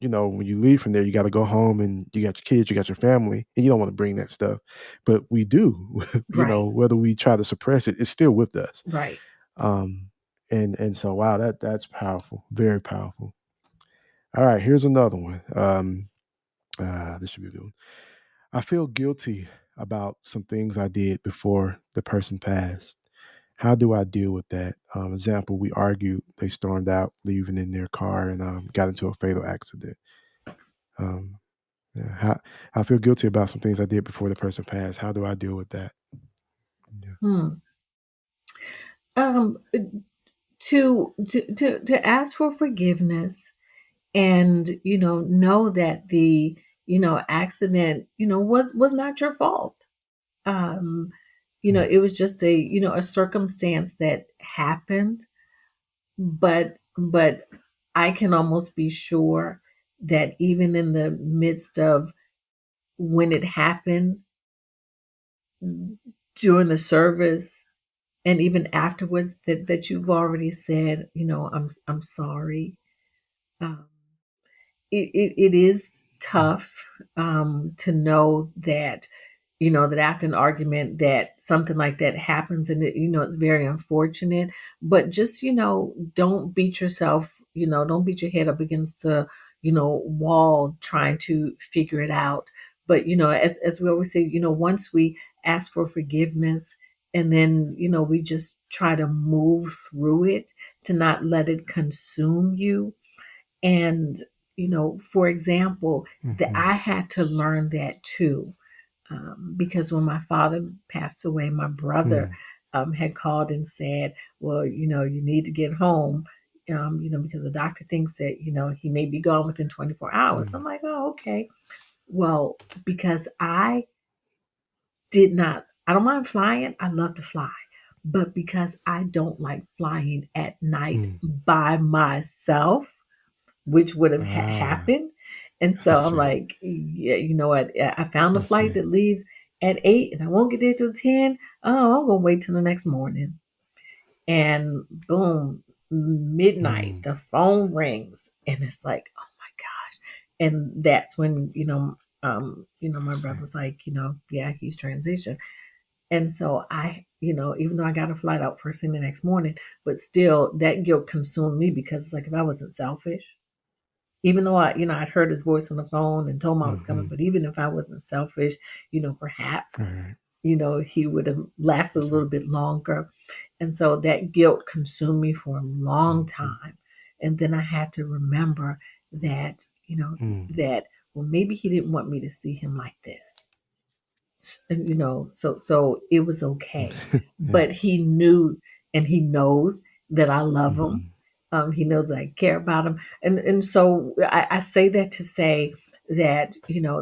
S2: when you leave from there, you got to go home, and you got your kids, you got your family, and you don't want to bring that stuff, but we do.
S3: Right,
S2: Whether we try to suppress it, it's still with us.
S3: right.
S2: um and so, wow, that's powerful, very powerful. All right, here's another one. This should be a good one. I feel guilty about some things I did before the person passed. How do I deal with that? Example, we argued, they stormed out leaving in their car, and got into a fatal accident. um yeah, I feel guilty about some things I did before the person passed. How do I deal with that? Yeah.
S3: Hmm. Um, to ask for forgiveness, and know that the accident was not your fault. um
S2: mm,
S3: it was just a circumstance that happened, but I can almost be sure that even in the midst of when it happened, during the service, and even afterwards, that you've already said, I'm sorry. um, it is
S2: mm,
S3: tough, to know that that after an argument that something like that happens, and it's very unfortunate. But just don't beat yourself, don't beat your head up against the wall trying to figure it out. But as we always say, once we ask for forgiveness, and then we just try to move through it, to not let it consume you. And for example, that
S2: mhm,
S3: I had to learn that too, because when my father passed away, my brother
S2: mm,
S3: had called and said, "Well, you need to get home, because the doctor thinks that he may be gone within 24 hours."
S2: mm,
S3: I'm like, "Oh, okay." Well, because I did not, I don't mind flying. I love to fly, but because I don't like flying at night
S2: mm.
S3: by myself, which would have
S2: Ah,
S3: happened. And
S2: I
S3: so I'm
S2: see.
S3: like, yeah, you know what? I found a
S2: I
S3: flight
S2: see.
S3: that leaves at 8 and I won't get there till 10. Oh, I'm going to wait till the next morning. And boom, midnight,
S2: Mm,
S3: the phone rings and it's like, oh my gosh. And that's when,
S2: I
S3: my
S2: see.
S3: brother's like, yeah, he's transitioned. And so even though I got a flight out first thing the next morning, but still that guilt consumed me, because it's like, if I wasn't selfish, even though I'd heard his voice on the phone and told him I was coming,
S2: Mhm.
S3: but even if I wasn't selfish, perhaps,
S2: Alright.
S3: he would have lasted
S2: I
S3: a
S2: see.
S3: little bit longer. And so that guilt consumed me for a long
S2: Mhm.
S3: time. And then I had to remember that,
S2: Mm.
S3: that, well, maybe he didn't want me to see him like this. And so it was okay.
S2: Yeah.
S3: But he knew, and he knows that I love him.
S2: Mhm.
S3: He knows I care about him. And so I say that to say that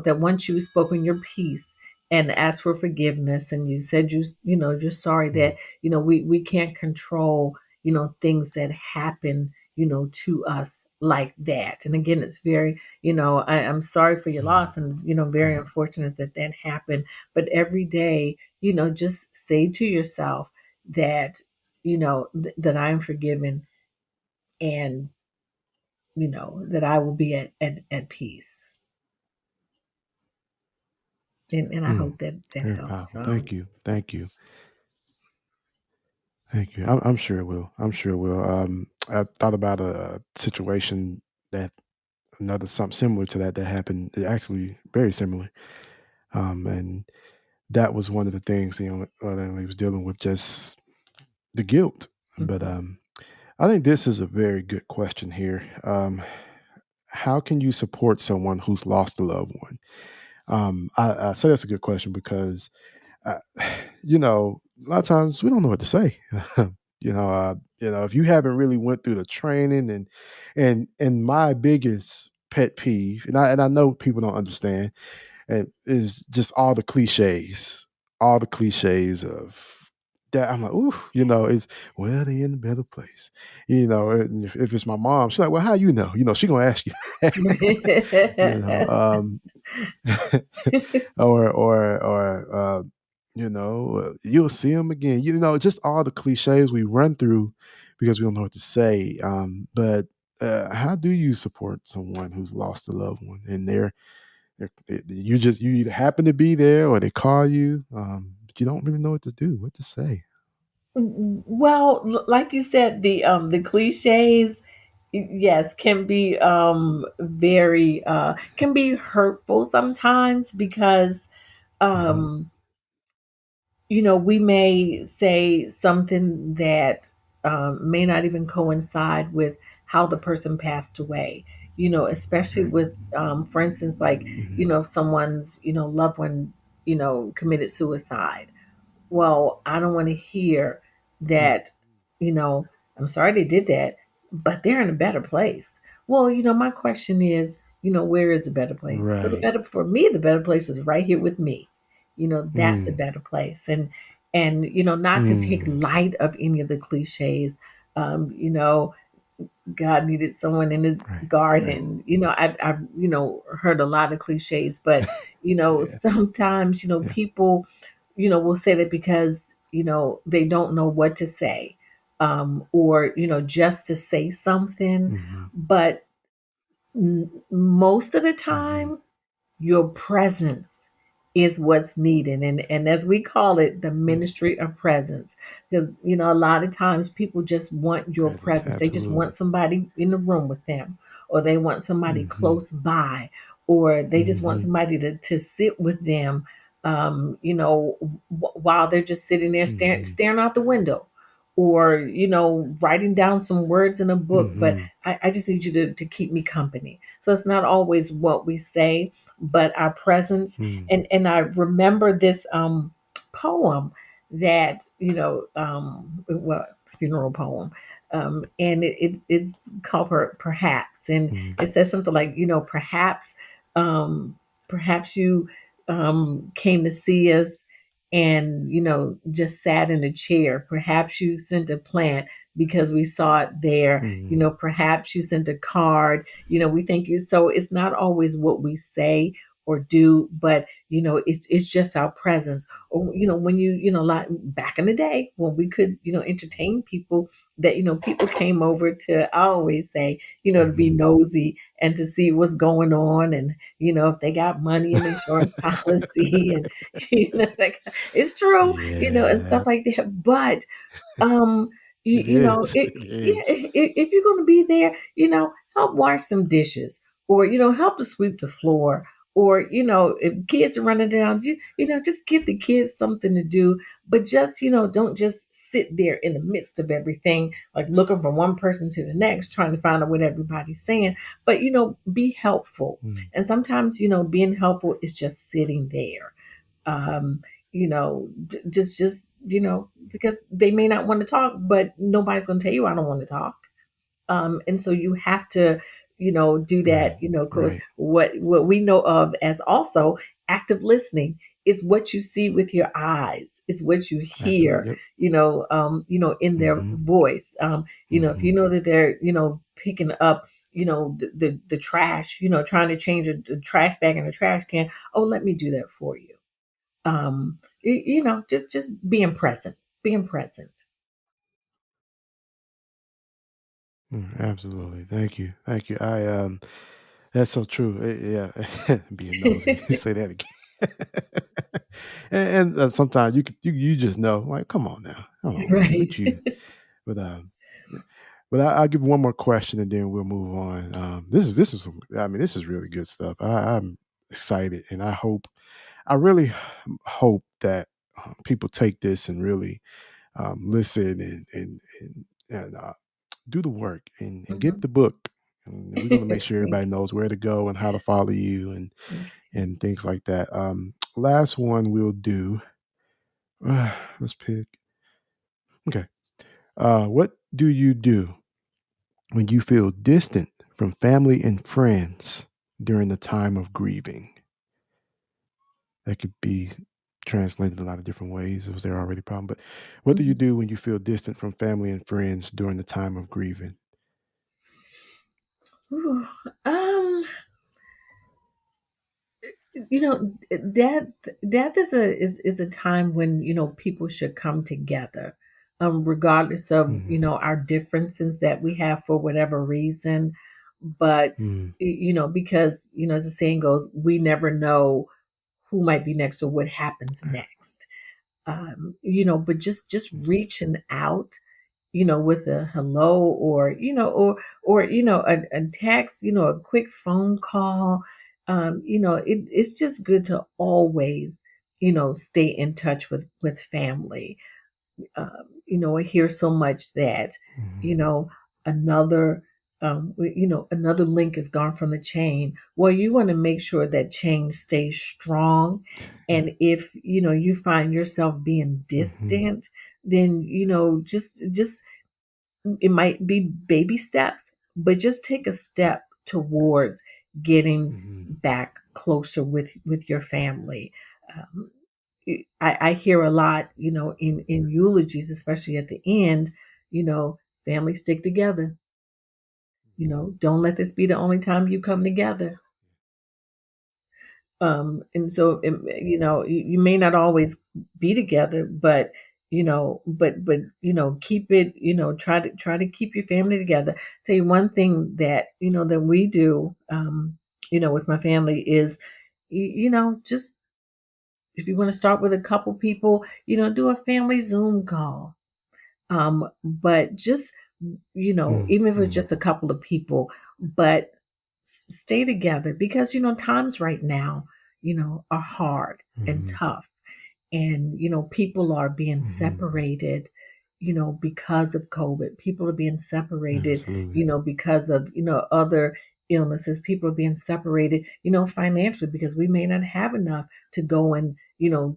S3: that once you've spoken your piece and asked for forgiveness, and you said you're sorry,
S2: Mm.
S3: that we can't control things that happen to us like that. And again, it's very, I'm sorry for your
S2: Mm.
S3: loss, and very
S2: Right.
S3: unfortunate that that happened. But every day, just say to yourself that that I'm forgiven, and that I will be at peace. And I
S2: Mm.
S3: hope that that
S2: Very
S3: helps.
S2: powerful. Thank you. Thank you. Thank you. I'm sure it will. I'm sure it will. I thought about a situation that another something similar to that happened. Actually, very similar. And that was one of the things that he was dealing with, just the guilt. But
S3: Mhm.
S2: I think this is a very good question here. How can you support someone who's lost a loved one? I say that's a good question because, uh, a lot of times we don't know what to say. If you haven't really went through the training, and my biggest pet peeve, and I know people don't understand, and is just all the cliches of that. I'm like, ooh, it's, well, they in a better place. And if it's my mom, she's like, well, how you know? She gonna ask you, you know, um, or you'll see them again. Just all the cliches we run through because we don't know what to say. But how do you support someone who's lost a loved one, and you either happen to be there or they call you, but you don't really know what to do, what to say.
S3: Well, like you said, the cliches, yes, can be very can be hurtful sometimes, because
S2: Hmm.
S3: um we may say something that may not even coincide with how the person passed away. Especially
S2: Right.
S3: with, for instance, like,
S2: Hmm.
S3: if someone's loved one committed suicide. Well, I don't want to hear that. You know, I'm sorry they did that, but they're in a better place. Well, my question is, where is the better place? Well,
S2: Right.
S3: for me, the better place is right here with me. That's a
S2: Mm.
S3: better place. And not to take
S2: Mm.
S3: light of any of the cliches. You know, God needed someone in his
S2: Right. Right.
S3: garden. I've heard a lot of cliches, but
S2: Yeah.
S3: sometimes
S2: Yeah.
S3: people will say that because they don't know what to say, or just to say something.
S2: Mm-hmm.
S3: But most of the
S2: Mm-hmm.
S3: time, your presence is what's needed, and as we call it, the ministry of presence. Because a lot of times people just want your
S2: Presence.
S3: presence. They just
S2: Absolutely.
S3: want somebody in the room with them, or they want somebody
S2: Mm-hmm.
S3: close by, or they just want
S2: Mm-hmm.
S3: somebody to sit with them, while they're just sitting there
S2: Mm-hmm.
S3: staring out the window, or writing down some words in a book. But
S2: Mm-hmm.
S3: I just need you to keep me company. So it's not always what we say, but our presence.
S2: Mm.
S3: And I remember this poem that well, funeral poem, and it's called Perhaps, and
S2: Mm.
S3: it says something like, perhaps, um, perhaps you came to see us and just sat in a chair. Perhaps you sent a plant because we saw it there.
S2: Mm.
S3: Perhaps you sent a card. We thank you. So it's not always what we say or do, but it's just our presence. Or when like back in the day when we could entertain people, that people came over to, I always say, to be
S2: Mm-hmm.
S3: nosy and to see what's going on, and if they got money and insurance policy, and like, it's true, and
S2: Yeah.
S3: stuff like that. But um
S2: It is. It
S3: yeah,
S2: is.
S3: if you're going to be there, help wash some dishes, or help to sweep the floor, or if kids are running down, just give the kids something to do. But just don't just sit there in the midst of everything, like looking from one person to the next trying to find out what everybody's saying. But be helpful.
S2: Mm.
S3: And sometimes being helpful is just sitting there, um, just because they may not want to talk, but nobody's going to tell you I don't want to talk. And so you have to, do
S2: Right.
S3: that. Of course,
S2: Right.
S3: what we know of as also active listening is what you see with your eyes. It's what you
S2: Absolutely.
S3: hear,
S2: Yep.
S3: in their
S2: Mm-hmm.
S3: voice. If
S2: Mm-hmm.
S3: you know that they're, picking up, the trash, trying to change the trash bag in the trash can. Oh, let me do that for you. Just being present, being present.
S2: Mm, absolutely. Thank you. Thank you. That's so true. Yeah. Being nosy. Say that again. And sometimes you just know, like, come on now. Come on, man.
S3: Right.
S2: What you but yeah. But I'll give one more question and then we'll move on. This is I mean, this is really good stuff. I'm excited and I really hope that people take this and really listen and do the work and get
S3: Mhm.
S2: the book. And we're going to make sure everybody knows where to go and how to follow you
S3: Okay.
S2: and things like that. Last one we'll do. Let's pick. Okay. What do you do when you feel distant from family and friends during the time of grieving? That could be translated a lot of different ways. Was there already a problem? But what do you
S3: Mhm.
S2: do when you feel distant from family and friends during the time of grieving?
S3: Ooh, um, death death is a time when people should come together, regardless of
S2: Mm-hmm.
S3: our differences that we have for whatever reason. But
S2: Mm.
S3: because as the saying goes, we never know who might be next or what happens next. But just reaching out, with a hello, or a text, a quick phone call. It's just good to always, stay in touch with family. I hear so much that, you
S2: Mhm.
S3: know, another, another link is gone from the chain. Well, you want to make sure that chain stays strong.
S2: Yeah.
S3: And if, you find yourself being
S2: Mhm.
S3: distant, then, just it might be baby steps, but just take a step towards getting
S2: Hmm.
S3: back closer with your family. Um, I hear a lot, in eulogies, especially at the end, family stick together. Don't let this be the only time you come together. And so, you may not always be together, but keep it, try to keep your family together. Tell you one thing that, that we do, with my family is, just if you want to start with a couple people, do a family Zoom call. But just, even if it's
S2: Hmm.
S3: just a couple of people, but stay together because, times right now, are hard and
S2: Hmm.
S3: tough. And, people are being
S2: Hmm.
S3: separated, because of COVID. People are being separated,
S2: Absolutely.
S3: because of, other illnesses. People are being separated, financially because we may not have enough to go and,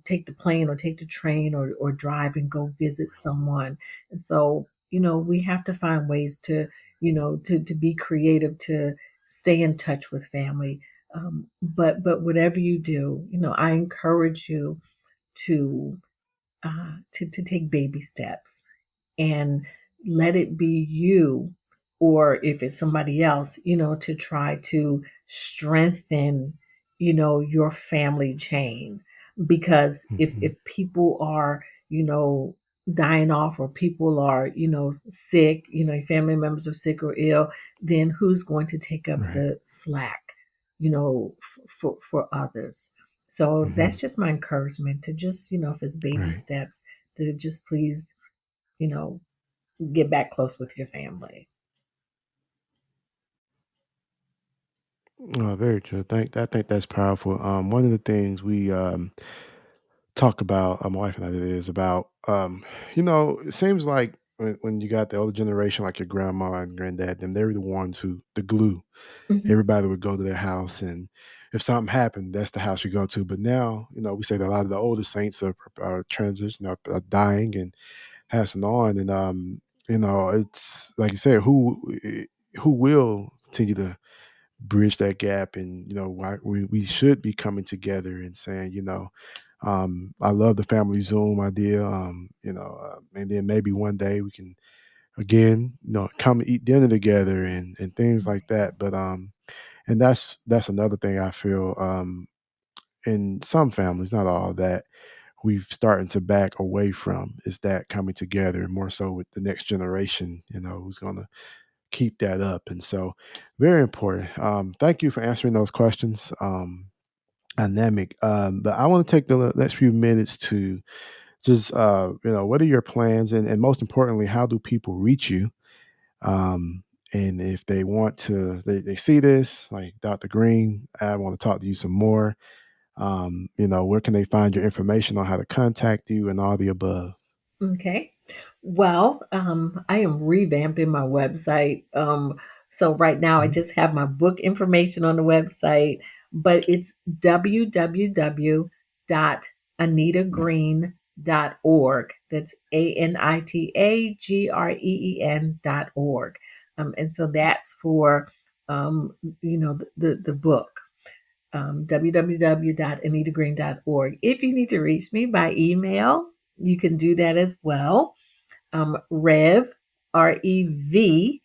S3: take the plane or take the train or drive and go visit someone. And so, we have to find ways to, to be creative, to stay in touch with family. But whatever you do, I encourage you to to take baby steps and let it be you, or if it's somebody else, to try to strengthen, your family chain. Because
S2: Hmm.
S3: if people are, dying off, or people are, sick, your family members are sick or ill, then who's going to take up
S2: Right.
S3: the slack, for others? So
S2: Hmm.
S3: that's just my encouragement to just, if it's baby
S2: Right.
S3: steps, to just please, you know, get back close with your family.
S2: Very true. I think that's powerful. One of the things we talk about, my wife and I did, is about, it seems like when you got the older generation, like your grandma and granddad, then they were the ones who, the glue.
S3: Mhm.
S2: Everybody would go to their house, and if something happened, that's the house you go to. But now, we say that a lot of the older saints are transitioning, are dying and passing on, and it's like you said, who will continue to bridge that gap, and why we should be coming together and saying, I love the family Zoom idea, and then maybe one day we can again, come eat dinner together and things like that. But and that's another thing I feel, in some families, not all, that we've starting to back away from, is that coming together more so with the next generation, who's going to keep that up. And so, very important. Thank you for answering those questions. Dynamic. But I want to take the next few minutes to just, what are your plans, and most importantly, how do people reach you? Um, and if they want to, they see this, like Dr. Green, I want to talk to you some more. Where can they find your information on how to contact you and all the above?
S3: Okay. Well, I am revamping my website. So right now I
S2: Mhm.
S3: just have my book information on the website, but it's www.anitagreen.org. That's ANITAGREEN.org. And so that's for, the book. www.anitagreen.org. If you need to reach me by email, you can do that as well. Rev, REV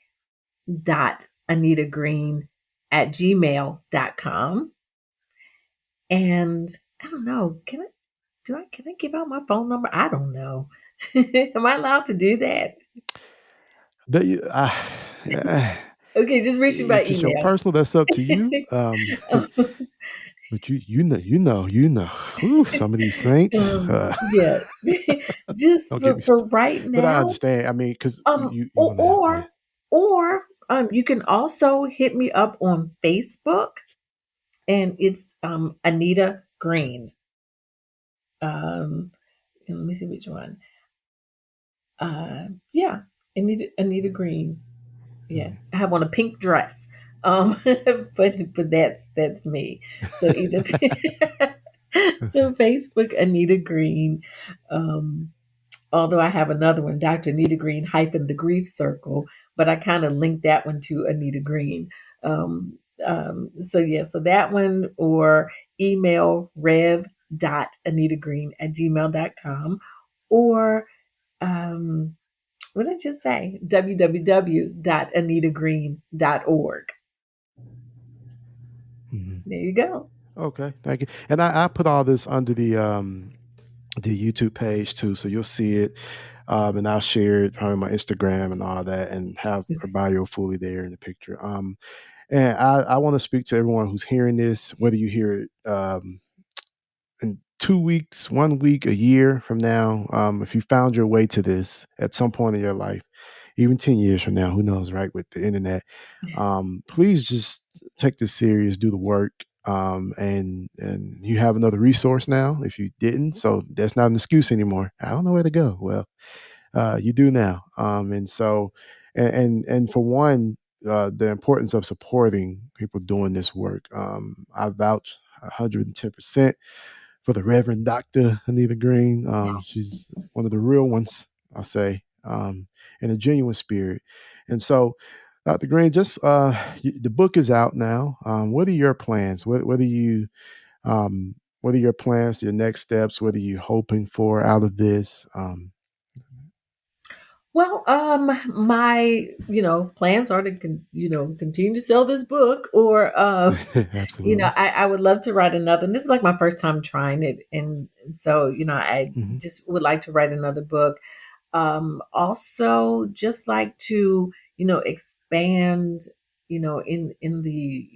S3: dot Anita Green at gmail.com. And I don't know, can I give out my phone number? I don't know. Am I allowed to do that?
S2: That you,
S3: Okay, just reach me by
S2: if it's your
S3: email.
S2: personal, that's up to you. But Ooh, some of these saints.
S3: Yeah, just
S2: Don't get
S3: for,
S2: me
S3: for
S2: started.
S3: right
S2: But I
S3: now.
S2: understand. I mean, because
S3: Um,
S2: you
S3: or
S2: want to have, yeah.
S3: or or you can also hit me up on Facebook, and it's Anita Green. Um, let me see which one. Yeah, Anita Green. Yeah, I have on a pink dress. But that's me. So either so Facebook Anita Green, um, although I have another one, Dr. Anita Green hyphen the Grief Circle, but I kind of linked that one to Anita Green. Um, so yeah, so that one, or email rev.anitagreen@gmail.com, or what did I just say? www.anitagreen.org.
S2: Mhm.
S3: There you go.
S2: Okay, thank you. And I put all this under the YouTube page too, so you'll see it. And I'll share it on my Instagram and all that, and have her bio fully there in the picture. And I want to speak to everyone who's hearing this, whether you hear it in 2 weeks, 1 week, a year from now. If you found your way to this at some point in your life, even 10 years from now, who knows, right? With the internet, please just take this serious, do the work. And you have another resource now if you didn't. So that's not an excuse anymore. I don't know where to go. Well, you do now. And so, and for one, the importance of supporting people doing this work. I vouch 110% for the Reverend Dr. Anita Green. She's one of the real ones, I'll say, in a genuine spirit. And so, Dr. Green, just the book is out now. What are your plans? What are you? What are your plans? Your next steps? What are you hoping for out of this?
S3: Well, my plans are to continue to sell this book, or
S2: Absolutely.
S3: I would love to write another. And this is like my first time trying it, and so I
S2: Hmm.
S3: just would like to write another book. Also, just like to expand, in the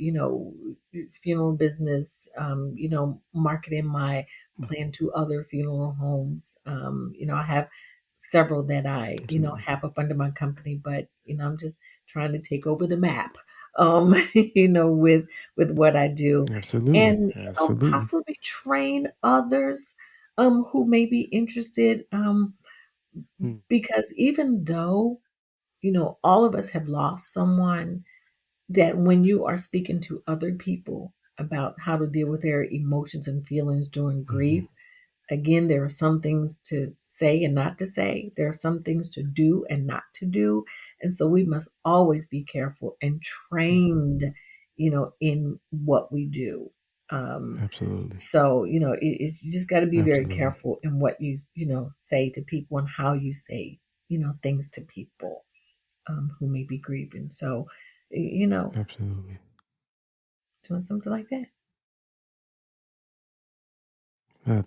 S3: funeral business. Marketing my plan to other funeral homes. I have several that I
S2: Absolutely.
S3: have up under my company, but I'm just trying to take over the map. With what I do,
S2: Absolutely.
S3: and
S2: Absolutely.
S3: possibly train others who may be interested.
S2: Mm.
S3: Because even though, all of us have lost someone, that when you are speaking to other people about how to deal with their emotions and feelings during
S2: Mhm.
S3: grief, again, there are some things to say and not to say. There are some things to do and not to do. And so we must always be careful and trained, in what we do. Um,
S2: Absolutely.
S3: so, you just got to be very
S2: Absolutely.
S3: careful in what you say to people, and how you say, things to people who may be grieving. So,
S2: Absolutely.
S3: doing something like that.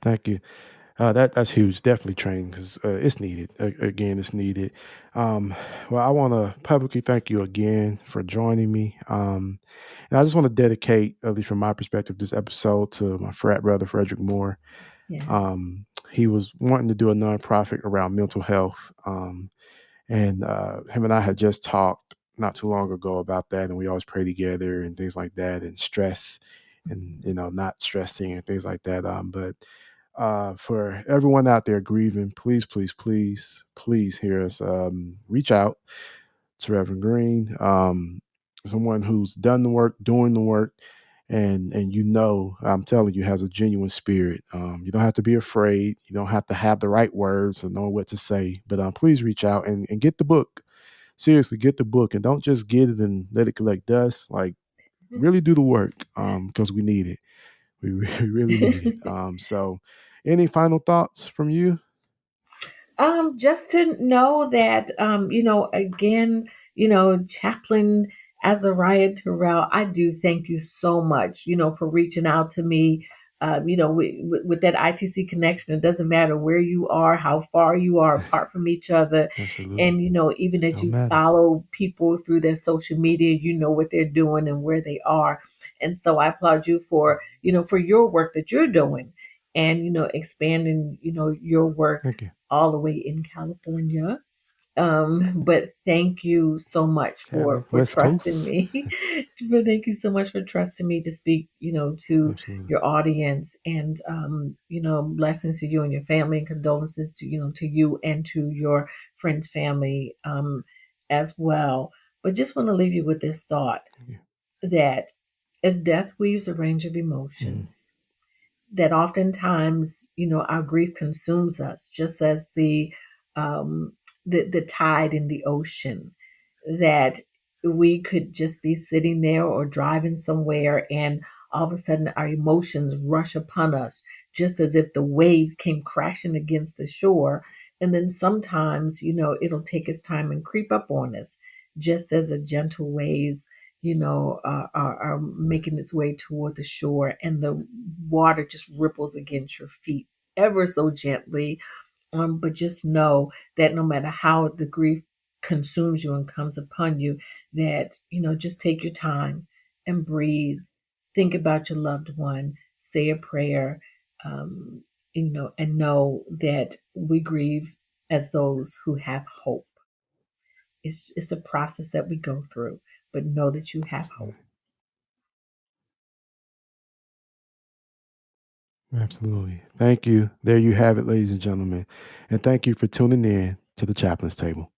S2: Thank you. That's huge. Definitely training, because it's needed. Again, it's needed. Um, well, I want to publicly thank you again for joining me. And I just want to dedicate, at least from my perspective, this episode to my frat brother, Frederick Moore.
S3: Yes.
S2: He was wanting to do a nonprofit around mental health. And him and I had just talked not too long ago about that, and we always pray together and things like that, and stress, and not stressing and things like that. But for everyone out there grieving, please, please, please, please hear us. Reach out to Reverend Green, someone who's done the work, doing the work, and I'm telling you, has a genuine spirit. You don't have to be afraid. You don't have to have the right words or know what to say. But please reach out and get the book. Seriously, get the book, and don't just get it and let it collect dust. Like, really do the work, because we need it. We really need it. So, any final thoughts from you?
S3: Just to know that, again, Chaplain Azariah Terrell, I do thank you so much, for reaching out to me. With that ITC connection, it doesn't matter where you are, how far you are apart from each other.
S2: Absolutely.
S3: And, even as
S2: Don't
S3: you
S2: matter.
S3: follow people through their social media, you know what they're doing and where they are. And so I applaud you for your work that you're doing, and, expanding, your work
S2: Thank you.
S3: all the way in California. But thank you so much
S2: Yeah,
S3: for
S2: West
S3: trusting
S2: Coast.
S3: me. But thank you so much for trusting me to speak, to
S2: Absolutely.
S3: your audience, and blessings to you and your family, and condolences to you and to your friend's family as well. But just want to leave you with this thought,
S2: Thank you.
S3: that as death weaves a range of
S2: Mhm.
S3: emotions, that oftentimes, our grief consumes us, just as the the tide in the ocean, that we could just be sitting there or driving somewhere, and all of a sudden our emotions rush upon us, just as if the waves came crashing against the shore. And then sometimes, it'll take its time and creep up on us, just as a gentle waves, are making its way toward the shore, and the water just ripples against your feet ever so gently. But just know that no matter how the grief consumes you and comes upon you, that, just take your time and breathe. Think about your loved one, say a prayer, um, and know that we grieve as those who have hope. It's a process that we go through, but know that you have hope.
S2: Absolutely. Thank you. There you have it, ladies and gentlemen. And thank you for tuning in to the Chaplain's Table.